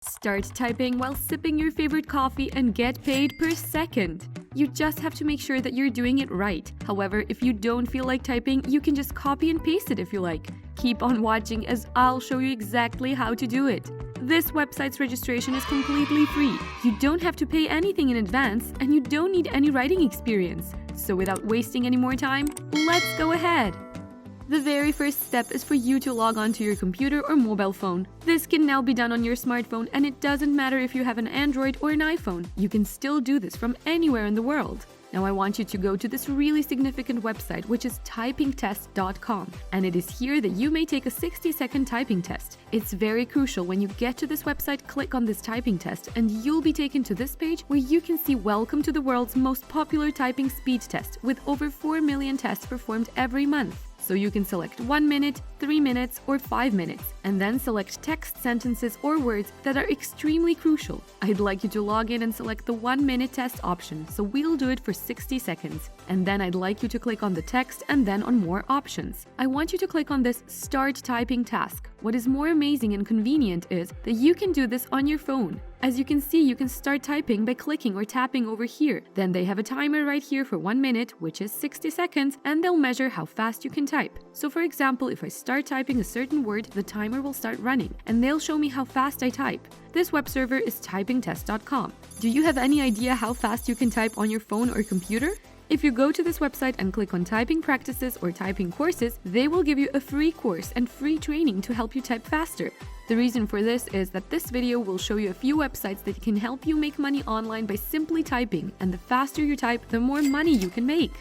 Start typing while sipping your favorite coffee and get paid per second. You just have to make sure that you're doing it right. However, if you don't feel like typing, you can just copy and paste it if you like. Keep on watching as I'll show you exactly how to do it. This website's registration is completely free. You don't have to pay anything in advance, and you don't need any writing experience. So without wasting any more time, let's go ahead. The very first step is for you to log on to your computer or mobile phone. This can now be done on your smartphone, and it doesn't matter if you have an Android or an iPhone. You can still do this from anywhere in the world. Now I want you to go to this really significant website, which is typingtest.com. And it is here that you may take a 60-second typing test. It's very crucial. When you get to this website, click on this typing test and you'll be taken to this page where you can see welcome to the world's most popular typing speed test with over 4 million tests performed every month. So you can select 1 minute, 3 minutes, or 5 minutes, and then select text, sentences, or words that are extremely crucial. I'd like you to log in and select the 1 minute test option, so we'll do it for 60 seconds. And then I'd like you to click on the text and then on more options. I want you to click on this Start Typing task. What is more amazing and convenient is that you can do this on your phone. As you can see, you can start typing by clicking or tapping over here. Then they have a timer right here for 1 minute, which is 60 seconds, and they'll measure how fast you can type. So for example, if I start typing a certain word, the timer will start running, and they'll show me how fast I type. This web server is typingtest.com. Do you have any idea how fast you can type on your phone or computer? If you go to this website and click on typing practices or typing courses, they will give you a free course and free training to help you type faster. The reason for this is that this video will show you a few websites that can help you make money online by simply typing, and the faster you type, the more money you can make.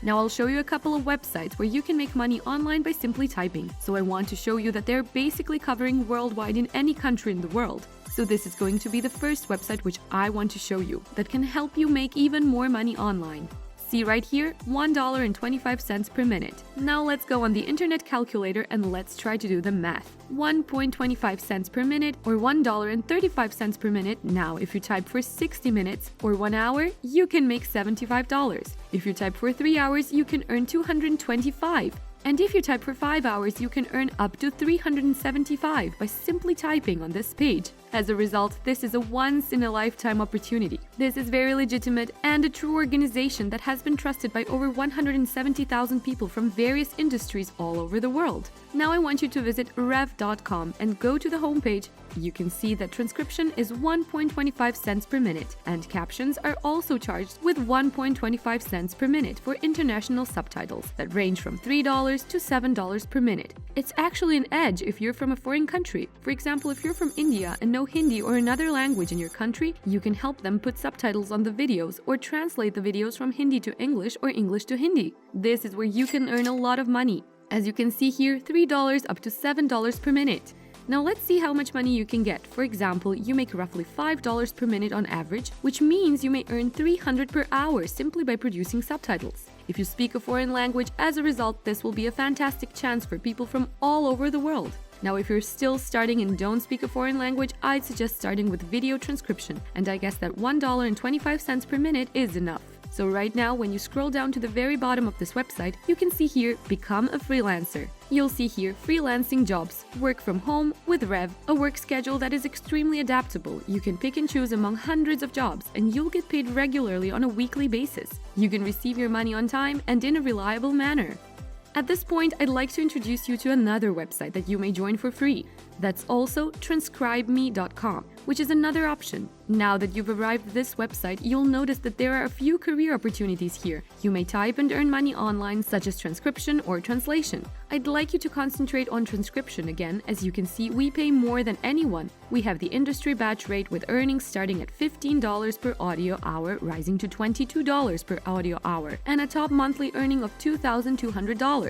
Now I'll show you a couple of websites where you can make money online by simply typing. So I want to show you that they're basically covering worldwide in any country in the world. So this is going to be the first website which I want to show you that can help you make even more money online. See right here, $1.25 per minute. Now let's go on the internet calculator and let's try to do the math. 1.25 cents per minute or $1.35 per minute. Now, if you type for 60 minutes or 1 hour, you can make $75. If you type for 3 hours, you can earn $225. And if you type for 5 hours, you can earn up to $375 by simply typing on this page. As a result, this is a once-in-a-lifetime opportunity. This is very legitimate and a true organization that has been trusted by over 170,000 people from various industries all over the world. Now I want you to visit rev.com and go to the homepage. You can see that transcription is 1.25 cents per minute, and captions are also charged with 1.25 cents per minute for international subtitles that range from $3 to $7 per minute. It's actually an edge if you're from a foreign country. For example, if you're from India and know Hindi or another language in your country, you can help them put subtitles on the videos or translate the videos from Hindi to English or English to Hindi. This is where you can earn a lot of money. As you can see here, $3 up to $7 per minute. Now let's see how much money you can get. For example, you make roughly $5 per minute on average, which means you may earn $300 per hour simply by producing subtitles. If you speak a foreign language, as a result, this will be a fantastic chance for people from all over the world. Now, if you're still starting and don't speak a foreign language, I'd suggest starting with video transcription, and I guess that $1.25 per minute is enough. So right now, when you scroll down to the very bottom of this website, you can see here, Become a Freelancer. You'll see here, freelancing jobs, work from home with Rev, a work schedule that is extremely adaptable. You can pick and choose among hundreds of jobs, and you'll get paid regularly on a weekly basis. You can receive your money on time and in a reliable manner. At this point, I'd like to introduce you to another website that you may join for free. That's also transcribeme.com, which is another option. Now that you've arrived at this website, you'll notice that there are a few career opportunities here. You may type and earn money online, such as transcription or translation. I'd like you to concentrate on transcription again. As you can see, we pay more than anyone. We have the industry batch rate with earnings starting at $15 per audio hour, rising to $22 per audio hour, and a top monthly earning of $2,200.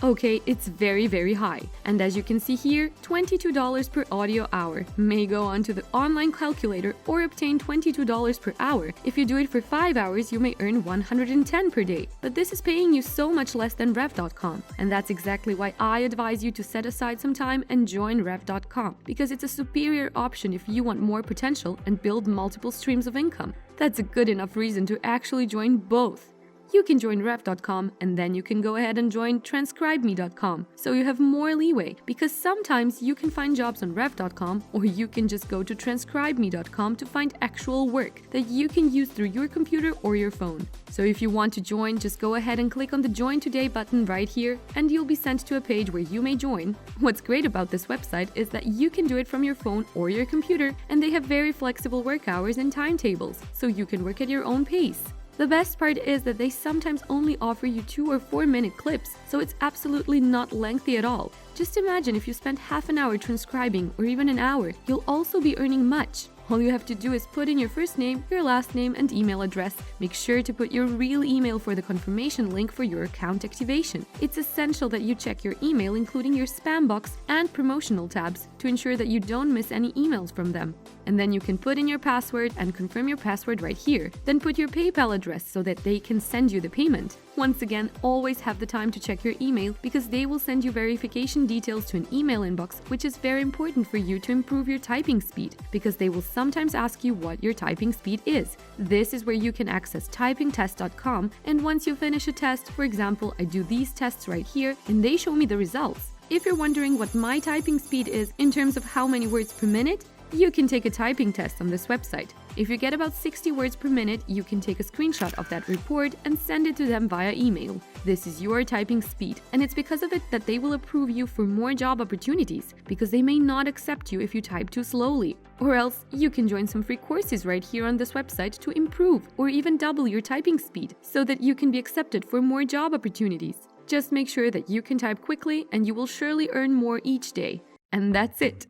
Okay, it's very, very high. And as you can see here, $22 per audio hour. May go on to the online calculator or obtain $22 per hour. If you do it for 5 hours, you may earn $110 per day. But this is paying you so much less than Rev.com. And that's exactly why I advise you to set aside some time and join Rev.com, because it's a superior option if you want more potential and build multiple streams of income. That's a good enough reason to actually join both. you can join Rev.com and then you can go ahead and join TranscribeMe.com. So you have more leeway because sometimes you can find jobs on Rev.com or you can just go to TranscribeMe.com to find actual work that you can use through your computer or your phone. So if you want to join, just go ahead and click on the Join Today button right here and you'll be sent to a page where you may join. What's great about this website is that you can do it from your phone or your computer, and they have very flexible work hours and timetables, so you can work at your own pace. The best part is that they sometimes only offer you 2 or 4 minute clips, so it's absolutely not lengthy at all. Just imagine if you spent half an hour transcribing or even an hour, you'll also be earning much. All you have to do is put in your first name, your last name, and email address. Make sure to put your real email for the confirmation link for your account activation. It's essential that you check your email, including your spam box and promotional tabs, to ensure that you don't miss any emails from them. And then you can put in your password and confirm your password right here. Then put your PayPal address so that they can send you the payment. Once again, always have the time to check your email because they will send you verification details to an email inbox, which is very important for you to improve your typing speed because they will sometimes ask you what your typing speed is. This is where you can access typingtest.com, and once you finish a test, for example, I do these tests right here and they show me the results. If you're wondering what my typing speed is in terms of how many words per minute, you can take a typing test on this website. If you get about 60 words per minute, you can take a screenshot of that report and send it to them via email. This is your typing speed, and it's because of it that they will approve you for more job opportunities, because they may not accept you if you type too slowly. Or else, you can join some free courses right here on this website to improve or even double your typing speed so that you can be accepted for more job opportunities. Just make sure that you can type quickly and you will surely earn more each day. And that's it.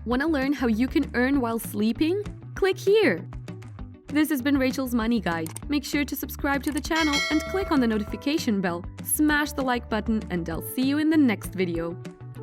Want to learn how you can earn while sleeping? Click here! This has been Rachel's Money Guide. Make sure to subscribe to the channel and click on the notification bell. Smash the like button and I'll see you in the next video.